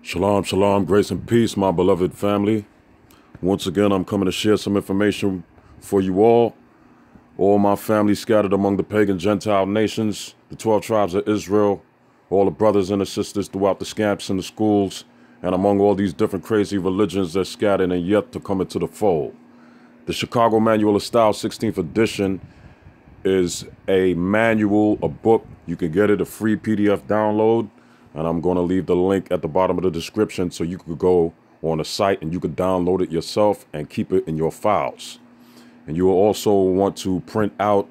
Shalom, shalom, grace and peace, my beloved family. Once again, I'm coming to share some information for you all my family scattered among the pagan Gentile nations, the 12 tribes of Israel, all the brothers and the sisters throughout the camps and the schools, and among all these different crazy religions that scattered and yet to come into the fold. The Chicago Manual of Style 16th edition is a manual, a book. You can get it, a free PDF download. And I'm going to leave the link at the bottom of the description so you could go on the site and you could download it yourself and keep it in your files. And you will also want to print out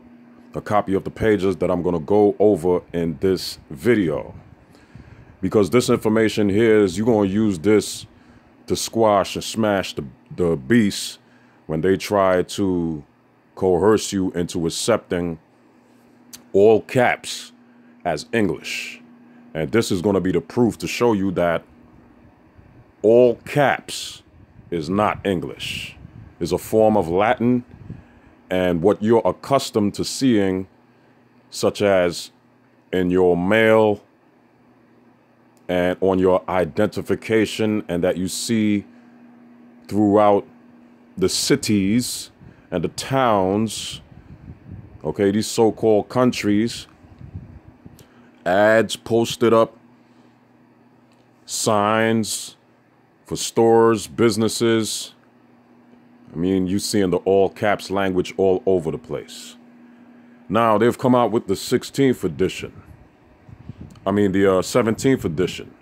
a copy of the pages that I'm going to go over in this video. Because this information here is you're going to use this to squash and smash the beasts when they try to coerce you into accepting all caps as English. And this is going to be the proof to show you that all caps is not English. It's a form of Latin, and what you're accustomed to seeing, such as in your mail and on your identification, and that you see throughout the cities and the towns, okay, these so-called countries, ads posted up, signs for stores, businesses. I mean, you seeing the all caps language all over the place. Now, they've come out with the 16th edition. I mean, the 17th edition.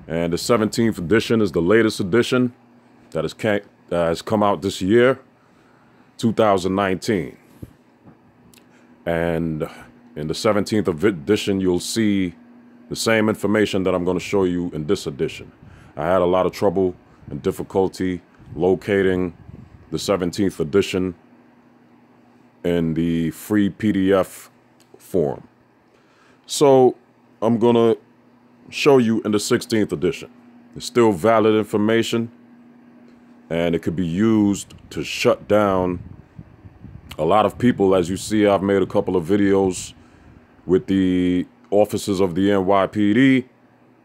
And the 17th edition is the latest edition that has come out this year, 2019. And in the 17th edition, you'll see the same information that I'm going to show you in this edition. I had a lot of trouble and difficulty locating the 17th edition in the free PDF form. So I'm going to show you in the 16th edition. It's still valid information, and it could be used to shut down a lot of people. As you see, I've made a couple of videos with the officers of the NYPD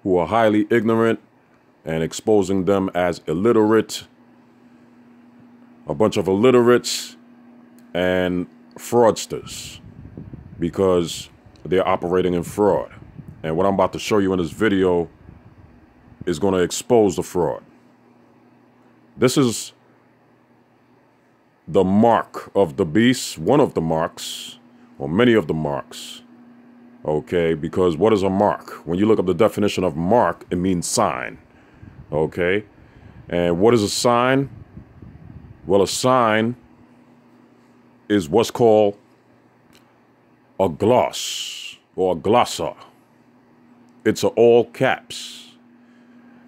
who are highly ignorant and exposing them as illiterate, a bunch of illiterates and fraudsters, because they're operating in fraud. And what I'm about to show you in this video is going to expose the fraud. This is the mark of the beast, one of the marks, or many of the marks. Okay, because what is a mark? When you look up the definition of mark, it means sign. Okay, and what is a sign? Well, a sign is what's called a gloss or a glossa. It's a all caps.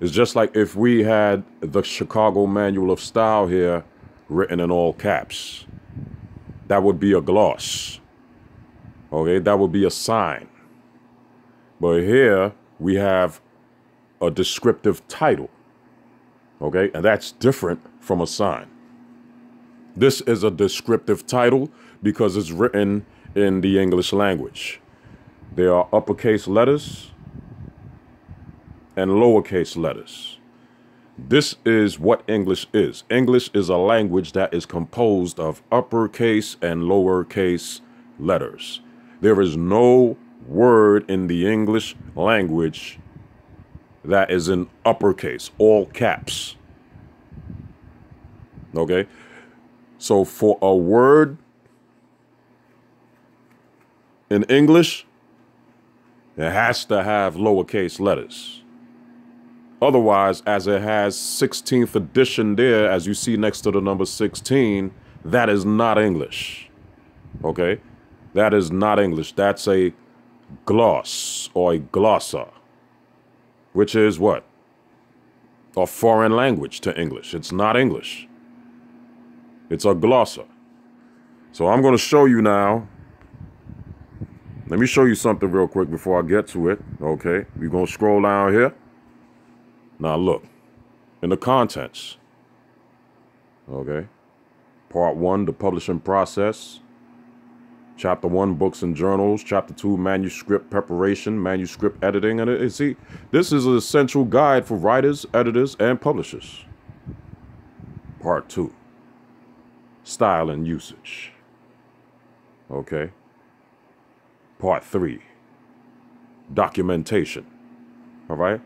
It's just like if we had the Chicago Manual of Style here written in all caps. That would be a gloss. Okay, that would be a sign. But here we have a descriptive title. Okay, and that's different from a sign. This is a descriptive title because it's written in the English language. There are uppercase letters and lowercase letters. This is what English is. English is a language that is composed of uppercase and lowercase letters. There is no word in the English language that is in uppercase, all caps. Okay? So for a word in English, it has to have lowercase letters. Otherwise, as it has 16th edition there, as you see next to the number 16, that is not English. Okay? That is not English. That's a gloss or a glossa, which is what? A foreign language to English. It's not English. It's a glossa. So I'm going to show you now. Let me show you something real quick before I get to it. Okay? We're going to scroll down here. Now look, in the contents. Okay? Part 1, the publishing process. Chapter 1, books and journals. Chapter 2, manuscript preparation, manuscript editing. And see, this is an essential guide for writers, editors, and publishers. Part 2, style and usage. Okay. Part 3, documentation. All right.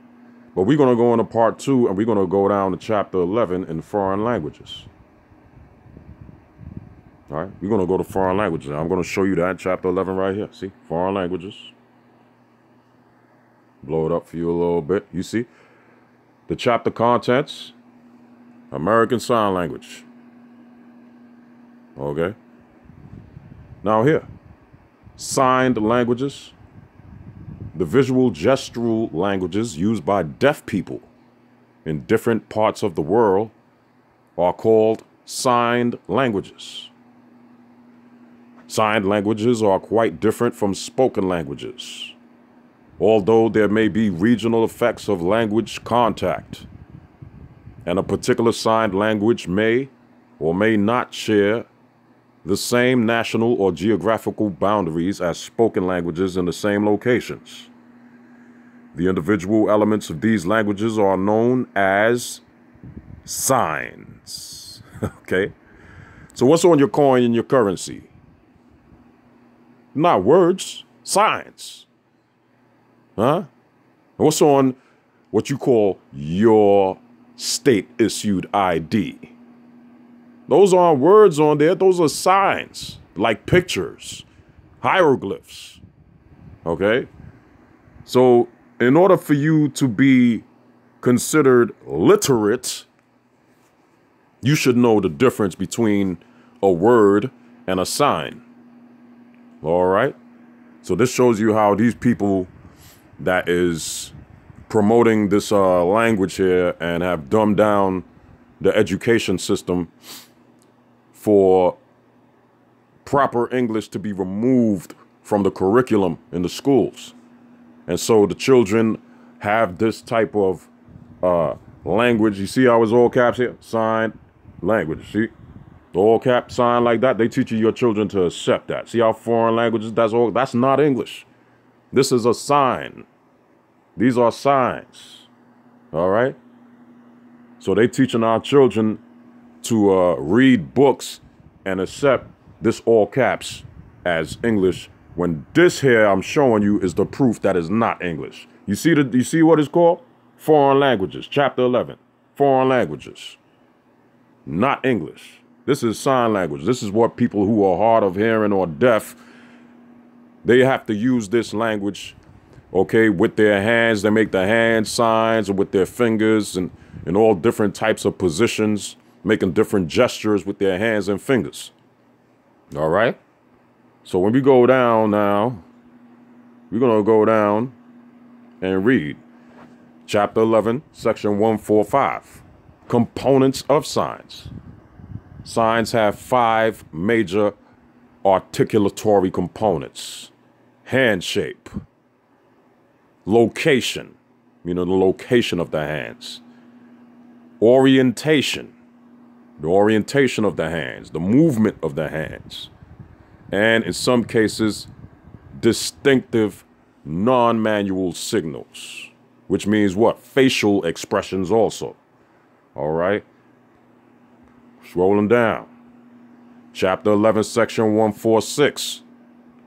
But we're going to go into part 2, and we're going to go down to chapter 11 in foreign languages. All right, we're going to go to foreign languages. I'm going to show you that chapter 11 right here. See, foreign languages. Blow it up for you a little bit. You see, the chapter contents, American Sign Language. Okay. Now here, signed languages. The visual gestural languages used by deaf people in different parts of the world are called signed languages. Signed languages are quite different from spoken languages, although there may be regional effects of language contact, and a particular signed language may or may not share the same national or geographical boundaries as spoken languages in the same locations. The individual elements of these languages are known as signs. Okay? So what's on your coin and your currency? Not words, signs. Huh? What's on what you call your state-issued ID? Those aren't words on there. Those are signs, like pictures, hieroglyphs. Okay? So in order for you to be considered literate, you should know the difference between a word and a sign. All right. So this shows you how these people that is promoting this language here and have dumbed down the education system for proper English to be removed from the curriculum in the schools. And so the children have this type of language. You see how it's all caps here? Sign language. See? All cap sign like that, they teach your children to accept that. See how foreign languages, that's not English. This is a sign. These are signs. All right? So they teaching our children to read books and accept this all caps as English, when this here I'm showing you is the proof that is not English. You see what it's called? Foreign languages, chapter 11. Foreign languages. Not English. This is sign language. This is what people who are hard of hearing or deaf, they have to use this language, okay, with their hands. They make the hand signs, or with their fingers, and in all different types of positions, making different gestures with their hands and fingers. All right? So when we go down now, we're going to go down and read chapter 11, section 145, components of signs. Signs have 5 major articulatory components. Hand shape, location, the location of the hands, orientation, the orientation of the hands, the movement of the hands, and in some cases, distinctive non-manual signals, which means what? Facial expressions also. All right? Scrolling down. Chapter 11, section 146.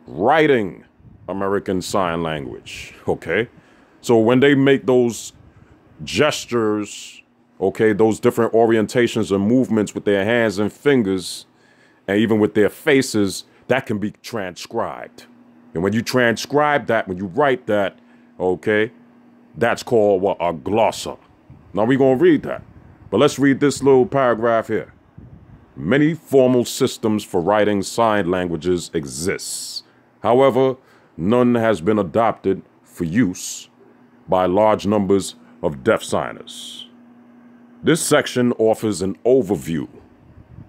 Writing American Sign Language. Okay? So when they make those gestures, okay, those different orientations and movements with their hands and fingers, and even with their faces, that can be transcribed. And when you transcribe that, when you write that, okay, that's called what? A glossa. Now we're going to read that. But let's read this little paragraph here. Many formal systems for writing sign languages exist. However, none has been adopted for use by large numbers of deaf signers. This section offers an overview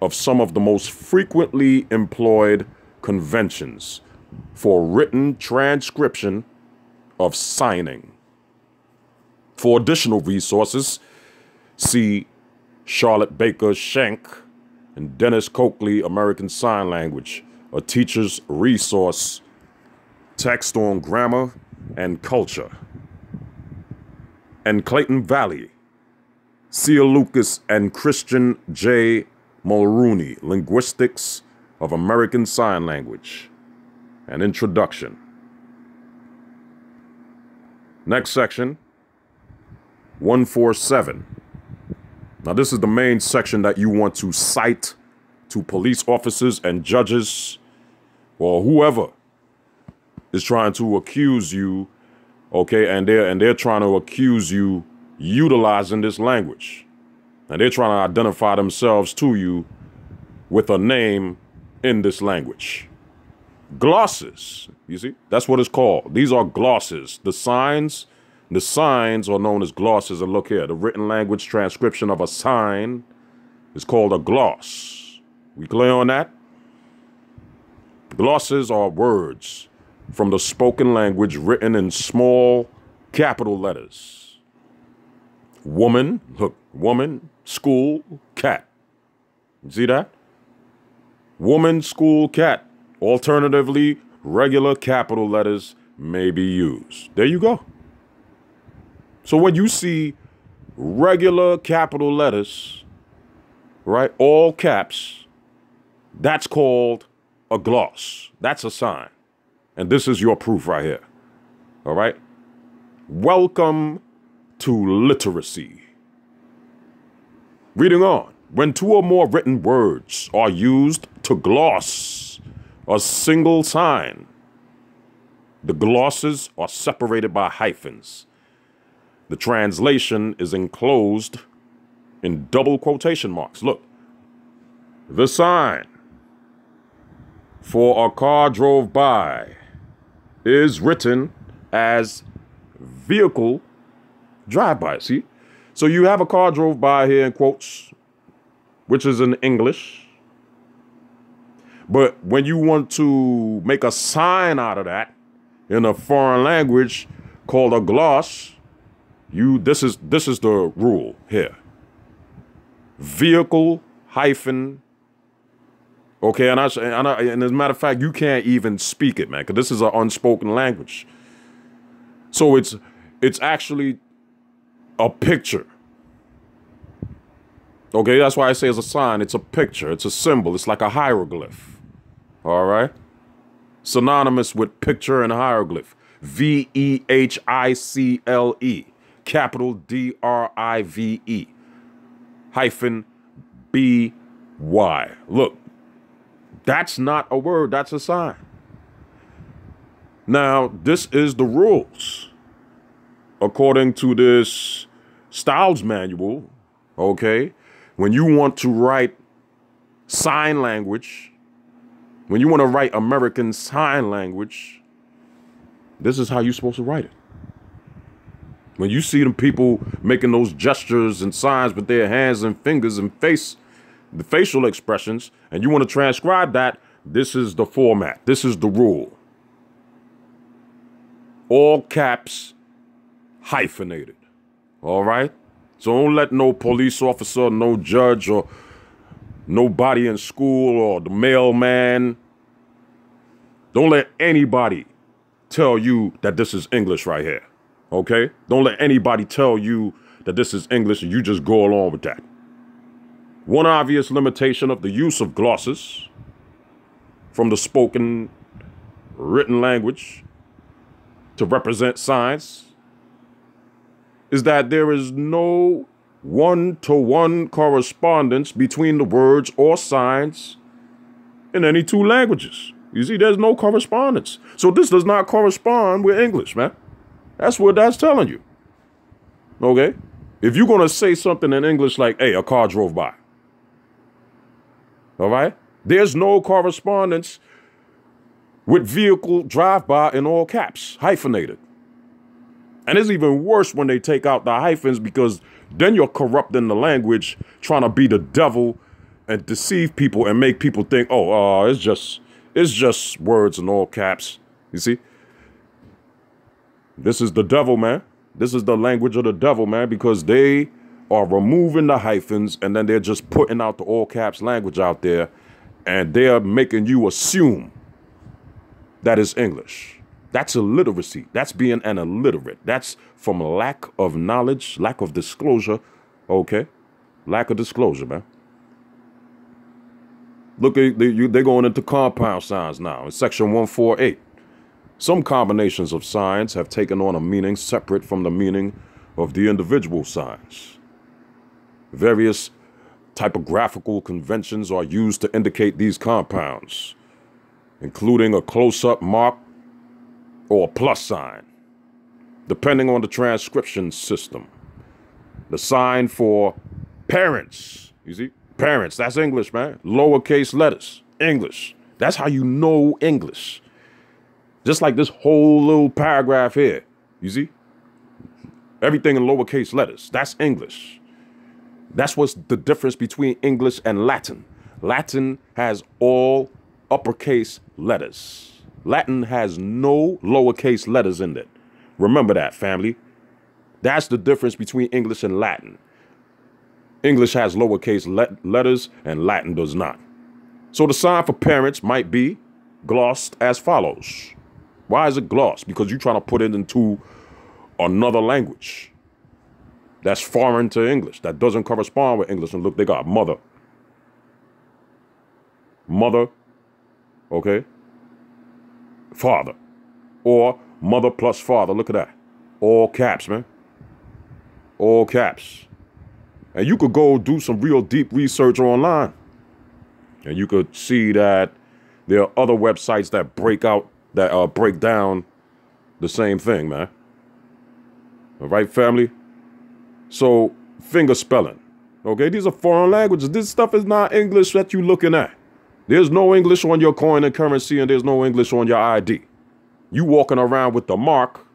of some of the most frequently employed conventions for written transcription of signing. For additional resources, see Charlotte Baker Schenck and Dennis Coakley, American Sign Language, a teacher's resource, text on grammar and culture. And Clayton Valley, Cia Lucas and Christian J. Mulrooney, Linguistics of American Sign Language. An introduction. Next section, 147. Now, this is the main section that you want to cite to police officers and judges or whoever is trying to accuse you, okay, and they're trying to accuse you utilizing this language. And they're trying to identify themselves to you with a name in this language. Glosses, you see, that's what it's called. These are glosses. The signs are known as glosses. And look here, the written language transcription of a sign is called a gloss. We clear on that? Glosses are words from the spoken language written in small capital letters. Woman, look, woman, school, cat. You see that? Woman, school, cat. Alternatively, regular capital letters may be used. There you go. So when you see regular capital letters, right, all caps, that's called a gloss. That's a sign. And this is your proof right here. All right. Welcome to literacy. Reading on. When two or more written words are used to gloss a single sign, the glosses are separated by hyphens. The translation is enclosed in double quotation marks. Look, the sign for a car drove by is written as vehicle drive-by. See? So you have a car drove by here in quotes, which is in English. But when you want to make a sign out of that in a foreign language called a gloss, this is the rule here. Vehicle hyphen. Okay, and as a matter of fact, you can't even speak it, man, because this is an unspoken language. So it's actually a picture. Okay, that's why I say it's a sign. It's a picture. It's a symbol. It's like a hieroglyph. All right? Synonymous with picture and hieroglyph. V-E-H-I-C-L-E. Capital D-R-I-V-E. Hyphen B-Y. Look, that's not a word. That's a sign. Now, this is the rules. According to this Styles manual, okay, when you want to write sign language, when you want to write American Sign Language, this is how you're supposed to write it. When you see them people making those gestures and signs with their hands and fingers and the facial expressions, and you want to transcribe that, this is the format. This is the rule. All caps, hyphenated. All right? So don't let no police officer, no judge, or nobody in school, or the mailman, don't let anybody tell you that this is English right here. Okay? Don't let anybody tell you that this is English and you just go along with that. One obvious limitation of the use of glosses from the spoken written language to represent signs is that there is no one-to-one correspondence between the words or signs in any two languages. You see, there's no correspondence. So this does not correspond with English, man. That's what that's telling you. Okay? If you're going to say something in English like, hey, a car drove by. All right? There's no correspondence with vehicle drive-by in all caps, hyphenated. And it's even worse when they take out the hyphens, because then you're corrupting the language, trying to be the devil and deceive people and make people think, oh, it's just words in all caps. You see? This is the devil, man. This is the language of the devil, man, because they are removing the hyphens and then they're just putting out the all caps language out there. And they're making you assume that it's English. That's illiteracy. That's being an illiterate. That's from lack of knowledge, lack of disclosure. Okay? Lack of disclosure, man. Look, they're going into compound signs now in section 148. Some combinations of signs have taken on a meaning separate from the meaning of the individual signs. Various typographical conventions are used to indicate these compounds, including a close-up mark or a plus sign, depending on the transcription system. The sign for parents, you see, parents, that's English, man. Lowercase letters, English. That's how you know English. Just like this whole little paragraph here, you see? Everything in lowercase letters, that's English. That's what's the difference between English and Latin. Latin has all uppercase letters. Latin has no lowercase letters in it. Remember that, family. That's the difference between English and Latin. English has lowercase letters and Latin does not. So the sign for parents might be glossed as follows. Why is it glossed? Because you're trying to put it into another language that's foreign to English, that doesn't correspond with English. And look, they got mother. Mother, okay? Father. Or mother plus father. Look at that. All caps, man. All caps. And you could go do some real deep research online. And you could see that there are other websites that break down the same thing, man. All right, family? So, finger spelling. Okay, these are foreign languages. This stuff is not English that you're looking at. There's no English on your coin and currency, and there's no English on your ID. You walking around with the mark,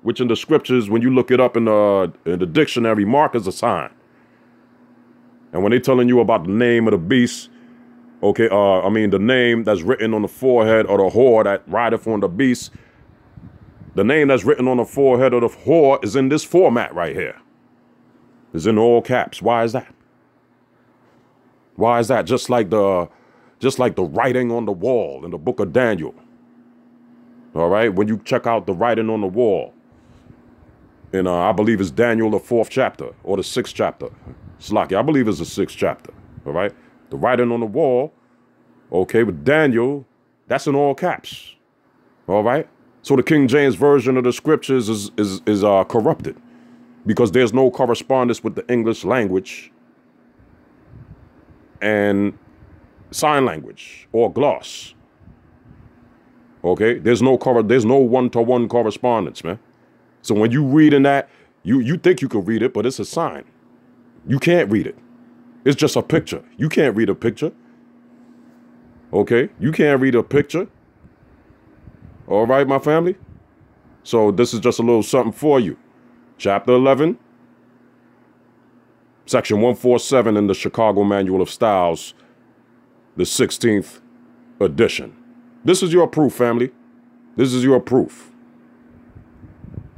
which in the scriptures, when you look it up in the dictionary, mark is a sign. And when they're telling you about the name of the beast, okay, the name that's written on the forehead of the whore that rideth on the beast, the name that's written on the forehead of the whore is in this format right here. It's in all caps. Why is that? Why is that? Just like the writing on the wall in the book of Daniel. All right, when you check out the writing on the wall, in I believe it's Daniel, the 4th chapter or the 6th chapter. Slaki, I believe it's the 6th chapter. All right, the writing on the wall, okay, with Daniel, that's in all caps. All right, so the King James version of the scriptures is corrupted because there's no correspondence with the English language and sign language or gloss. Okay, there's no one-to-one correspondence, man. So when you reading that, you think you can read it, but it's a sign. You can't read it. It's just a picture. You can't read a picture. Okay, you can't read a picture. All right, my family. So this is just a little something for you. Chapter 11, section 147 in the Chicago Manual of Styles, the 16th edition. This is your proof, family. This is your proof.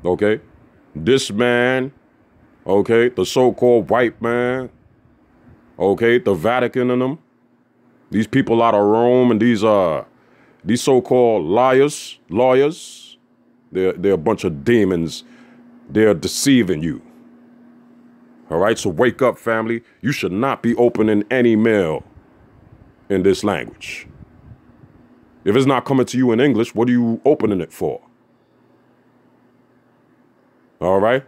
Okay? This man, okay, the so-called white man, okay, the Vatican and them, these people out of Rome and these so-called lawyers, they're a bunch of demons. They're deceiving you. All right, so wake up, family. You should not be opening any mail in this language. If it's not coming to you in English, what are you opening it for? All right?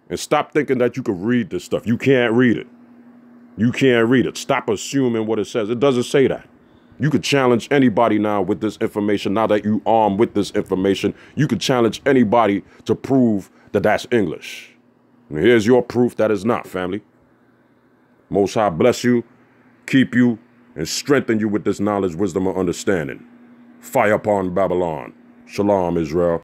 And stop thinking that you can read this stuff. You can't read it. You can't read it. Stop assuming what it says. It doesn't say that. You could challenge anybody now with this information. Now that you armed with this information, you could challenge anybody to prove that that's English. And here's your proof that it's not, family. Most High bless you, keep you, and strengthen you with this knowledge, wisdom, and understanding. Fire upon Babylon. Shalom, Israel.